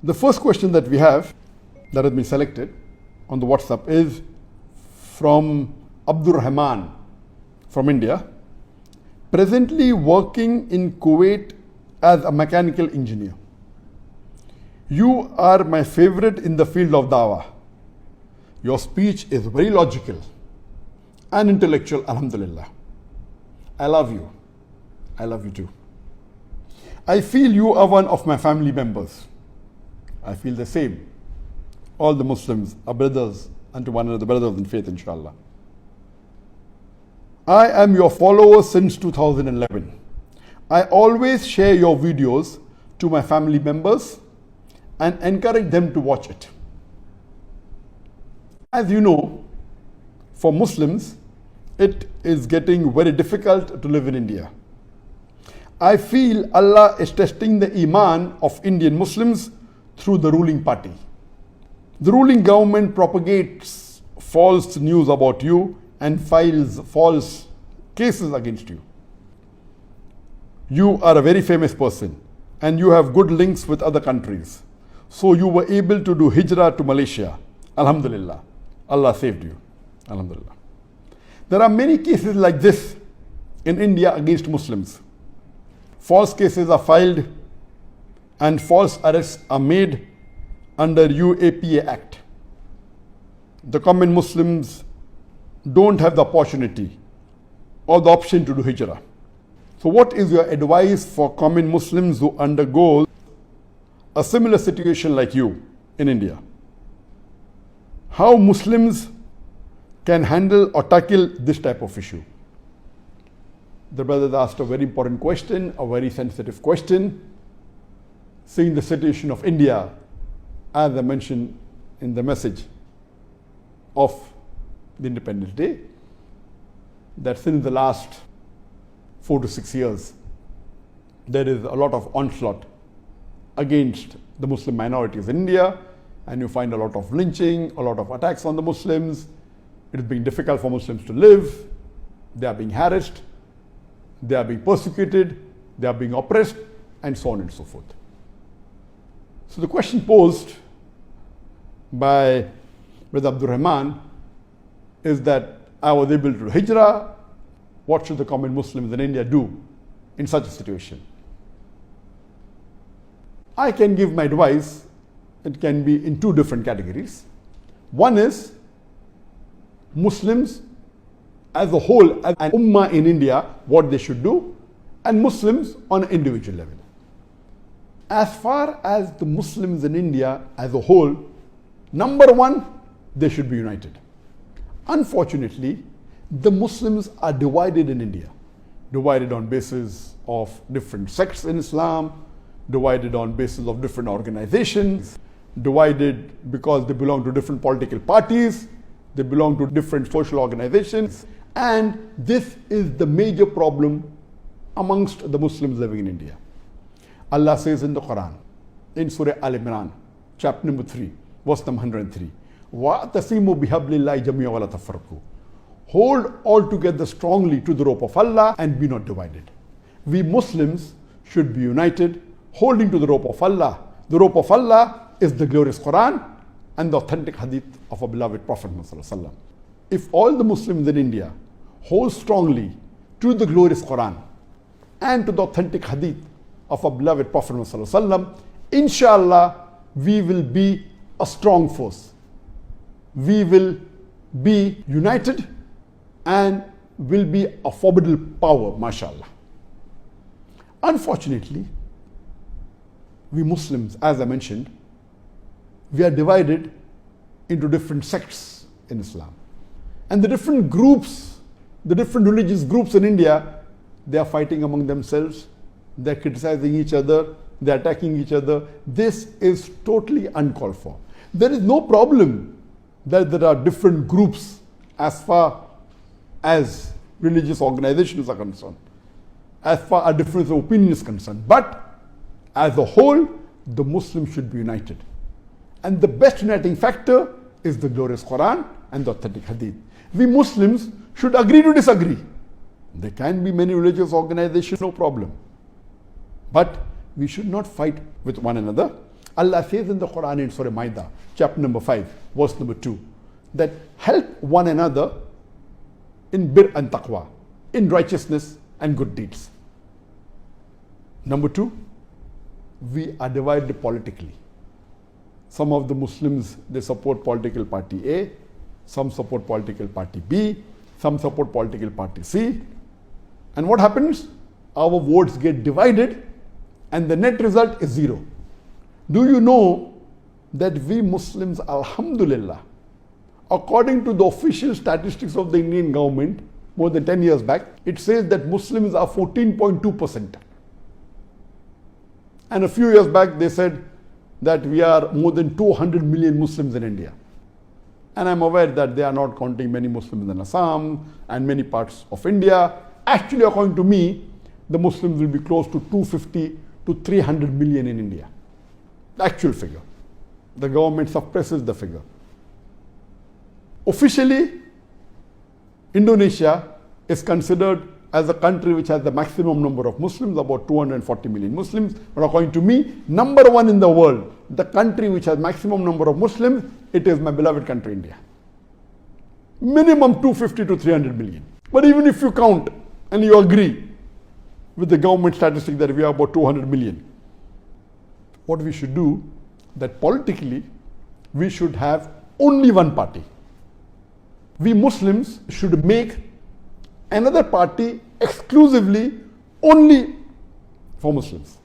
The first question that we have that has been selected on the WhatsApp is from Abdur Rahman from India, presently working in Kuwait as a mechanical engineer. You are my favorite in the field of dawah. Your speech is very logical and intellectual, alhamdulillah. I love you. I love you too. I feel you are one of my family members. I feel the same. All the Muslims are brothers unto one another, brothers in faith, inshallah. I am your follower since 2011. I always share your videos to my family members and encourage them to watch it. As you know, for Muslims, it is getting very difficult to live in India. I feel Allah is testing the iman of Indian Muslims through the ruling party. The ruling government propagates false news about you and files false cases against you. You are a very famous person and you have good links with other countries. So you were able to do hijrah to Malaysia. Alhamdulillah. Allah saved you. Alhamdulillah. There are many cases like this in India against Muslims. False cases are filed and false arrests are made under UAPA Act. The common Muslims don't have the opportunity or the option to do hijrah. So what is your advice for common Muslims who undergo a similar situation like you in India? How Muslims can handle or tackle this type of issue? The brother asked a very important question, a very sensitive question, seeing the situation of India, as I mentioned in the message of the Independence Day, that since the last 4 to 6 years, there is a lot of onslaught against the Muslim minorities in India, and you find a lot of lynching, a lot of attacks on the Muslims. It is being difficult for Muslims to live. They are being harassed. They are being persecuted. They are being oppressed, and so on and so forth. So the question posed by Brother Abdur Rahman is that I was able to do hijrah. What should the common Muslims in India do in such a situation? I can give my advice. It can be in two different categories. One is Muslims as a whole, as an ummah in India, what they should do, and Muslims on an individual level. As far as the Muslims in India as a whole, number one, they should be united. Unfortunately, the Muslims are divided in India, divided on basis of different sects in Islam, divided on basis of different organizations, divided because they belong to different political parties, they belong to different social organizations, and this is the major problem amongst the Muslims living in India. Allah says in the Quran, in Surah Al-Imran, chapter number 3, verse number 103, وَأَتَصِيمُوا بِحَبْلِ اللَّهِ جَمِيعًا وَلَا تَفَرَّقُوا. Hold all together strongly to the rope of Allah and be not divided. We Muslims should be united, holding to the rope of Allah. The rope of Allah is the glorious Quran and the authentic hadith of our beloved Prophet Muhammad. If all the Muslims in India hold strongly to the glorious Quran and to the authentic hadith of our beloved Prophet Muhammad, inshallah, we will be a strong force. We will be united and will be a formidable power, mashallah. Unfortunately, we Muslims, as I mentioned, we are divided into different sects in Islam. And the different groups, the different religious groups in India, they are fighting among themselves, they are criticizing each other, they are attacking each other. This is totally uncalled for. There is no problem that there are different groups as far as religious organizations are concerned, as far as difference of opinion is concerned. But as a whole, the Muslims should be united. And the best uniting factor is the glorious Quran and the authentic hadith. We Muslims should agree to disagree. There can be many religious organizations, no problem. But we should not fight with one another. Allah says in the Quran in Surah Maida, chapter number 5, verse number 2, that help one another in bir and taqwa, in righteousness and good deeds. Number 2, we are divided politically. Some of the Muslims, they support political party A, some support political party B, some support political party C. And what happens? Our votes get divided and the net result is 0. Do you know that we Muslims, alhamdulillah, according to the official statistics of the Indian government, more than 10 years back, it says that Muslims are 14.2%. And a few years back, they said that we are more than 200 million Muslims in India. And I'm aware that they are not counting many Muslims in Assam and many parts of India. Actually, according to me, the Muslims will be close to 250 to 300 million in India. The actual figure. The government suppresses the figure. Officially, Indonesia is considered as a country which has the maximum number of Muslims, about 240 million Muslims. But according to me, number 1 in the world, the country which has maximum number of Muslims, it is my beloved country, India. Minimum 250 to 300 million. But even if you count and you agree with the government statistic that we are about 200 million, what we should do, that politically, we should have only one party. We Muslims should make another party exclusively only for Muslims.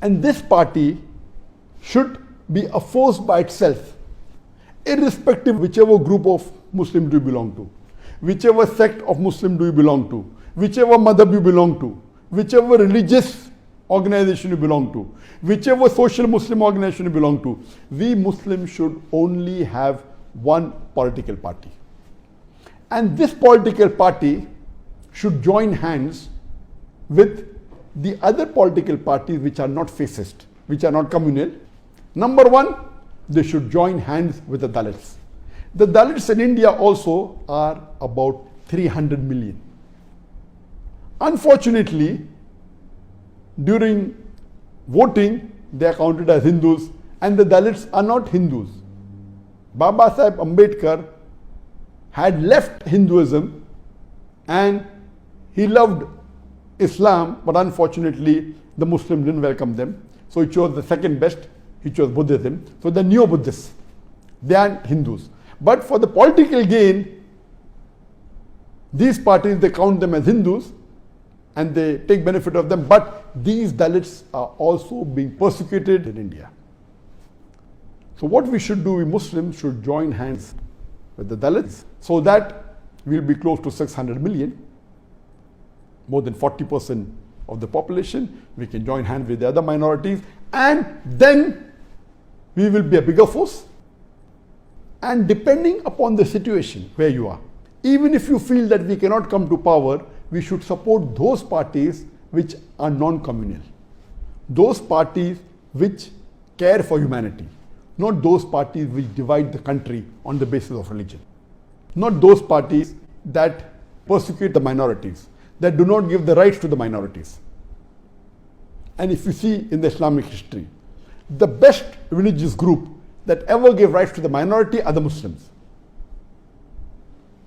And this party should be a force by itself, irrespective whichever group of Muslim do you belong to, whichever sect of Muslim do you belong to, whichever madhab you belong to, whichever religious organization you belong to, whichever social Muslim organization you belong to. We Muslims should only have one political party. And this political party should join hands with the other political parties which are not fascist, which are not communal. Number 1, they should join hands with the Dalits. The Dalits in India also are about 300 million. Unfortunately, during voting, they are counted as Hindus, and the Dalits are not Hindus. Baba Sahib Ambedkar had left Hinduism and he loved Islam, but unfortunately the Muslims didn't welcome them. So he chose the second best, he chose Buddhism. So they're neo-Buddhists, they aren't Hindus. But for the political gain, these parties, they count them as Hindus and they take benefit of them. But these Dalits are also being persecuted in India. So what we should do, we Muslims should join hands with the Dalits so that we'll be close to 600 million, more than 40% of the population. We can join hands with the other minorities and then we will be a bigger force. And depending upon the situation where you are, even if you feel that we cannot come to power, we should support those parties which are non-communal. Those parties which care for humanity. Not those parties which divide the country on the basis of religion. Not those parties that persecute the minorities, that do not give the rights to the minorities. And if you see in the Islamic history, the best religious group that ever gave rights to the minority are the Muslims.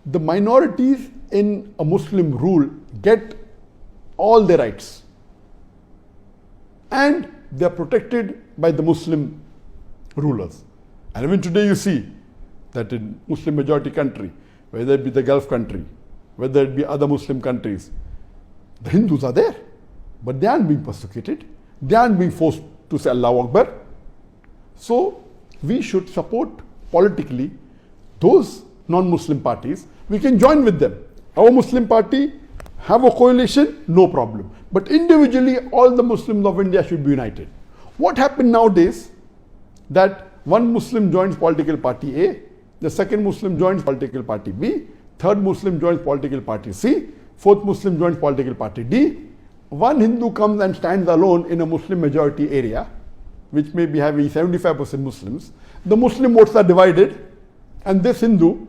The minorities in a Muslim rule get all their rights. And they are protected by the Muslim rulers. And even today you see that in Muslim majority country, whether it be the Gulf country, whether it be other Muslim countries, the Hindus are there, but they aren't being persecuted. They aren't being forced to say Allahu Akbar. So we should support politically those non-Muslim parties. We can join with them. Our Muslim party have a coalition, no problem. But individually, all the Muslims of India should be united. What happened nowadays? That one Muslim joins political party A, the second Muslim joins political party B, third Muslim joins political party C, fourth Muslim joins political party D. One Hindu comes and stands alone in a Muslim majority area, which may be having 75% Muslims. The Muslim votes are divided, and this Hindu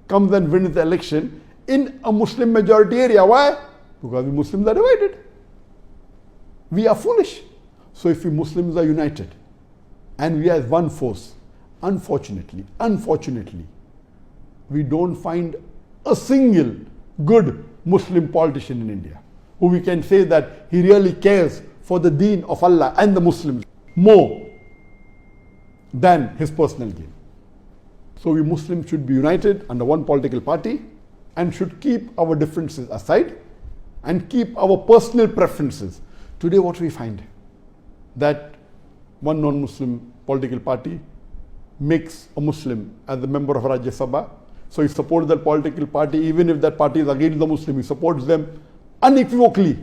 comes and wins the election in a Muslim majority area. Why? Because the Muslims are divided. We are foolish. So if we Muslims are united and we are as one force, unfortunately, we don't find a single good Muslim politician in India who we can say that he really cares for the deen of Allah and the Muslims more than his personal gain. So we Muslims should be united under one political party and should keep our differences aside and keep our personal preferences. Today what we find, that one non-Muslim political party makes a Muslim as a member of Rajya Sabha. So he supports that political party, even if that party is against the Muslim, he supports them unequivocally,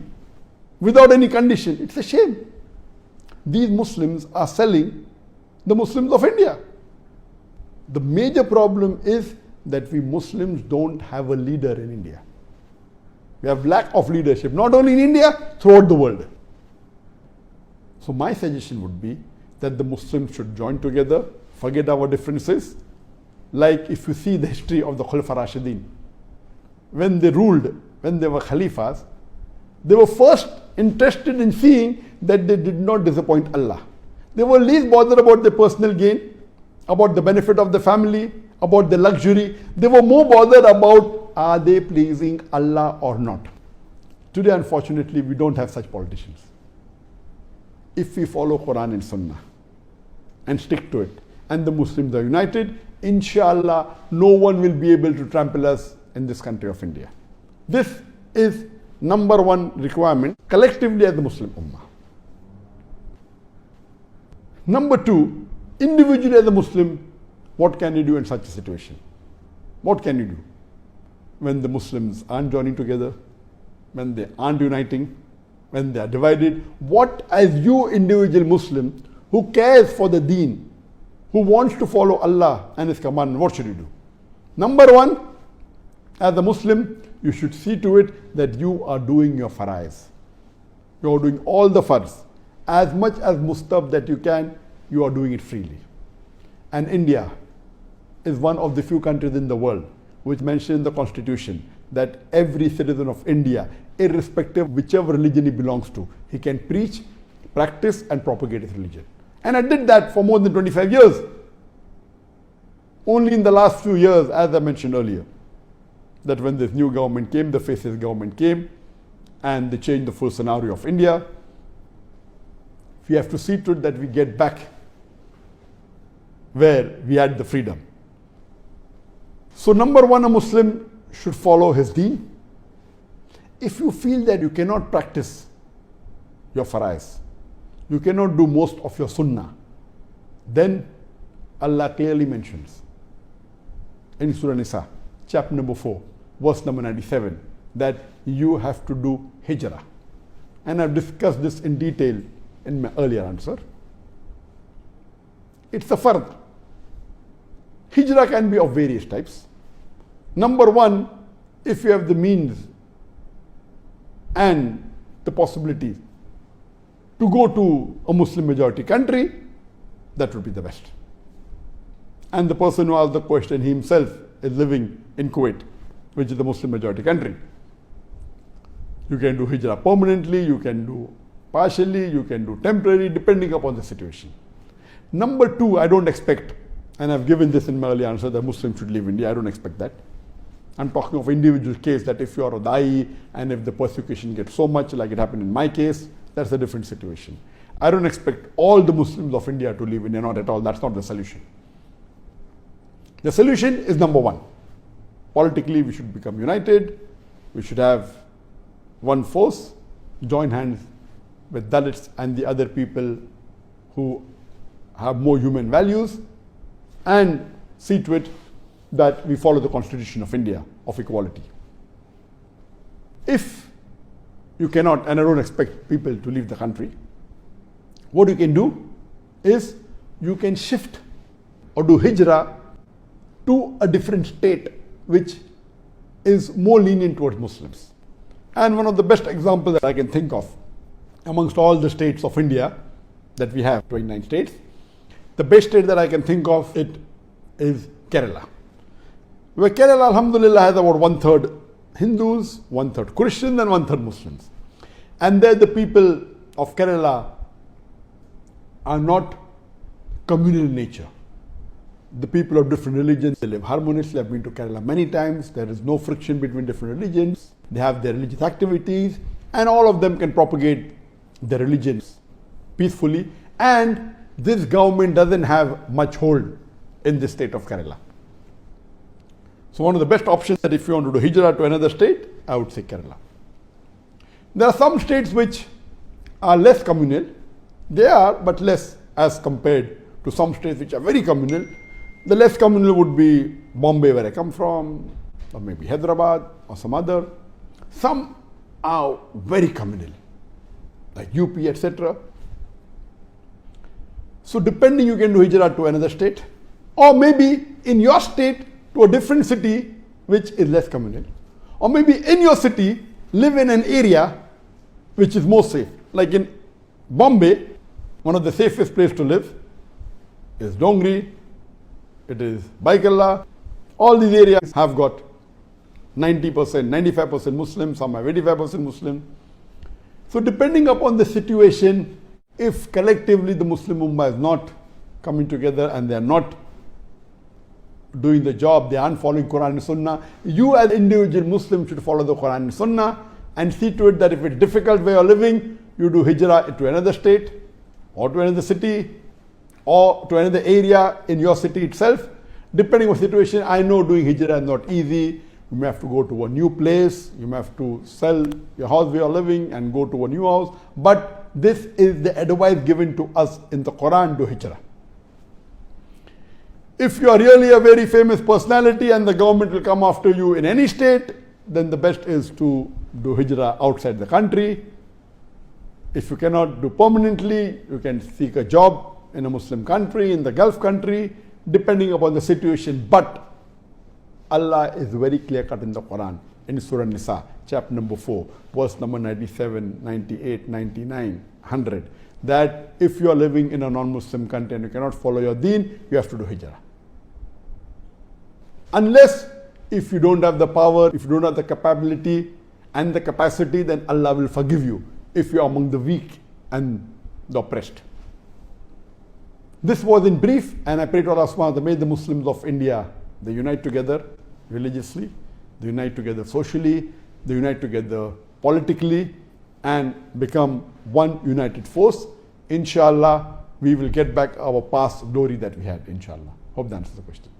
without any condition. It's a shame. These Muslims are selling the Muslims of India. The major problem is that we Muslims don't have a leader in India. We have lack of leadership, not only in India, throughout the world. So my suggestion would be that the Muslims should join together, forget our differences. Like if you see the history of the Khulafa Rashidin, when they ruled, when they were Khalifas, they were first interested in seeing that they did not disappoint Allah. They were least bothered about their personal gain, about the benefit of the family, about the luxury. They were more bothered about, are they pleasing Allah or not? Today, unfortunately, we don't have such politicians. If we follow Quran and Sunnah and stick to it, and the Muslims are united, inshallah, no one will be able to trample us in this country of India. This is number one requirement collectively as the Muslim Ummah. Number two, individually as a Muslim, what can you do in such a situation? What can you do when the Muslims aren't joining together, when they aren't uniting, when they are divided? What, as you individual Muslim who cares for the deen, who wants to follow Allah and His commandment, what should you do? Number one, as a Muslim, you should see to it that you are doing your farais. You are doing all the farz. As much as mustab that you can, you are doing it freely. And India is one of the few countries in the world which mentions in the constitution that every citizen of India, irrespective of whichever religion he belongs to, he can preach, practice and propagate his religion. And I did that for more than 25 years. Only in the last few years, as I mentioned earlier, that when this new government came, the fascist government came, and they changed the full scenario of India. We have to see to it that we get back where we had the freedom. So number one, a Muslim should follow his deen. If you feel that you cannot practice your farais, you cannot do most of your sunnah, then Allah clearly mentions in Surah Nisa, chapter number 4, verse number 97, that you have to do hijrah. And I've discussed this in detail in my earlier answer. It's a fard. Hijrah can be of various types. Number one, if you have the means and the possibilities to go to a Muslim majority country, that would be the best. And the person who asked the question, he himself is living in Kuwait, which is the Muslim majority country. You can do hijrah permanently, you can do partially, you can do temporary, depending upon the situation. Number two, I don't expect, and I've given this in my earlier answer, that Muslims should leave India. I don't expect that. I'm talking of individual case, that if you are a da'i and if the persecution gets so much like it happened in my case, that's a different situation. I don't expect all the Muslims of India to leave India, not at all. That's not the solution. The solution is number one. Politically, we should become united. We should have one force, join hands with Dalits and the other people who have more human values, and see to it that we follow the Constitution of India of equality. If you cannot, and I don't expect people to leave the country, what you can do is you can shift or do hijrah to a different state which is more lenient towards Muslims. And one of the best examples that I can think of amongst all the states of India that we have, 29 states, the best state that I can think of it is Kerala. Where Kerala, alhamdulillah, has about 1/3 Hindus, 1/3 Christians and 1/3 Muslims. And there the people of Kerala are not communal in nature. The people of different religions, they live harmoniously. I've been to Kerala many times. There is no friction between different religions. They have their religious activities, and all of them can propagate their religions peacefully. And this government doesn't have much hold in the state of Kerala. So one of the best options that if you want to do hijrah to another state, I would say Kerala. There are some states which are less communal. They are, but less as compared to some states which are very communal. The less communal would be Bombay, where I come from, or maybe Hyderabad or some other. Some are very communal, like UP, etc. So depending, you can do hijrah to another state, or maybe in your state to a different city which is less communal, or maybe in your city live in an area which is more safe. Like in Bombay, one of the safest places to live is Dongri, it is Baikalla. All these areas have got 90%, 95% Muslim, some have 85% Muslim. So depending upon the situation, if collectively the Muslim Ummah is not coming together and they are not doing the job, they aren't following Quran and Sunnah, you as individual Muslim should follow the Quran and Sunnah and see to it that if it's difficult way of living, you do hijrah to another state or to another city or to another area in your city itself. Depending on the situation, I know doing hijrah is not easy. You may have to go to a new place, you may have to sell your house where you're living and go to a new house. But this is the advice given to us in the Quran, do hijrah. If you are really a very famous personality and the government will come after you in any state, then the best is to do hijrah outside the country. If you cannot do permanently, you can seek a job in a Muslim country, in the Gulf country, depending upon the situation. But Allah is very clear-cut in the Quran, in Surah Nisa, chapter number 4, verse number 97, 98, 99, 100, that if you are living in a non-Muslim country and you cannot follow your deen, you have to do hijrah. Unless if you don't have the power, if you don't have the capability and the capacity, then Allah will forgive you if you are among the weak and the oppressed. This was in brief, and I pray to Allah subhanahu wa ta'ala, may the Muslims of India, they unite together religiously, they unite together socially, they unite together politically, and become one united force. Inshallah, we will get back our past glory that we had, inshallah. Hope that answers the question.